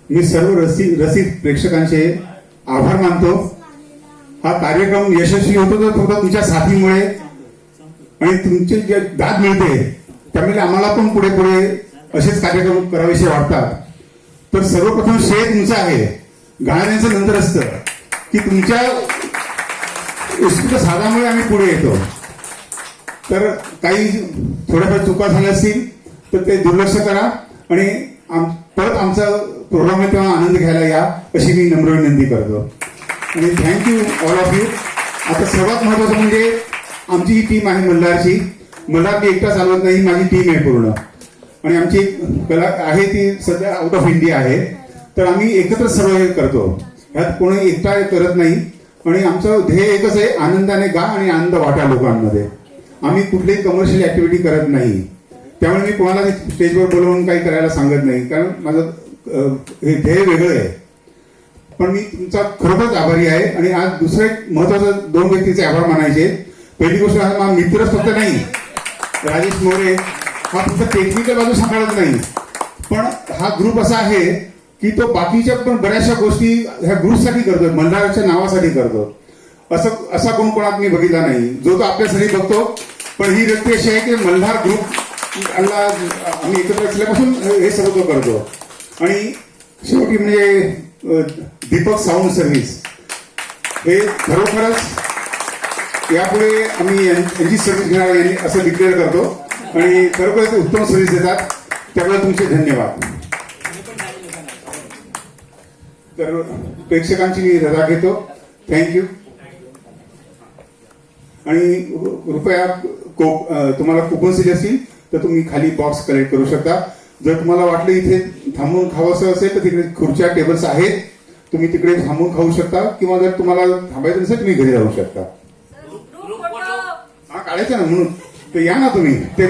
मी सर्व रसिक प्रेक्षकांचे आभार मानतो। हा कार्यक्रम यशस्वी होतो तर फक्त तुमच्या साथीमुळे आणि तुमची जे दाद मिळते त्यामुळे आम्हाला पण पुढे पुढे असेच कार्यक्रम करावेसे वाटतात। तर सर्वप्रथम श्रेय तुमचं आहे, गाण्याचं नंतर असतं की तुमच्या उत्स्फूर्त साधामुळे आम्ही पुढे येतो। तर काही थोड्याफार चुका झाल्या असतील तर ते दुर्लक्ष करा आणि परत आमचा प्रोग्राम आहे तेव्हा आनंद घ्यायला या अशी मी नम्र विनंती करतो आणि थँक्यू ऑल ऑफ यू। आता सर्वात महत्वाचं म्हणजे आमची ही टीम आहे मल्हारची। मल्हार मी एकटा चालवत नाही, माझी टीम आहे पूर्ण आणि आमची कला आहे ती सध्या आउट ऑफ इंडिया आहे। तर आम्ही एकत्र सर्व हे करतो, ह्यात कोणी एकटा करत नाही आणि आमचं ध्येय एकच आहे, आनंदाने गा आणि आनंद वाटा लोकांमध्ये। आम्ही कुठलीही कमर्शियल ऍक्टिव्हिटी करत नाही, त्यामुळे मी कोणाला स्टेजवर बोलवून काही करायला सांगत नाही, कारण माझं हे ध्येय वेगळं आहे। पण मी तुमचा खरोखरच आभारी आहे आणि आज दुसरे महत्वाचं दोन व्यक्तीचे आभार मानायचे। पहिली गोष्ट हा माझा मित्रच फक्त नाही, राजेश मोरे हा फक्त टेक्निकल बाजू सांभाळत नाही, पण हा ग्रुप असा आहे की तो बाकीच्या पण बऱ्याचशा गोष्टी ह्या ग्रुपसाठी करतो, मल्हारच्या नावासाठी करतो। असा कोण कोणात मी बघितला नाही जो तो आपल्यासाठी बघतो, पण ही व्यक्ती अशी आहे की मल्हार ग्रुप आम्ही एकत्र असल्यापासून हे सर्व तो करतो। आणि शेवटी म्हणजे दीपक साऊंड सर्व्हिस हे खरोखरच यापुढे आम्ही यांची सर्व्हिस घेणार असं डिक्लेअर करतो आणि खरोखरच उत्तम सर्व्हिस देतात, त्यामुळे तुमचे धन्यवाद। तर प्रेक्षकांची मी रजा घेतो, थँक्यू। आणि कृपया तुम्हाला कुपन्स दिले असतील तर तुम्ही खाली बॉक्स कलेक्ट करू शकता। जर तुम्हाला वाटलं इथे थांबून खावंसं असेल तर तिकडे खुर्च्या टेबल्स आहेत, तुम्ही तिकडे थांबून खाऊ शकता, किंवा जर तुम्हाला थांबायचं नसेल तुम्ही घरी जाऊ शकता। हा काढायचं ना, म्हणून तर या ना तुम्ही ते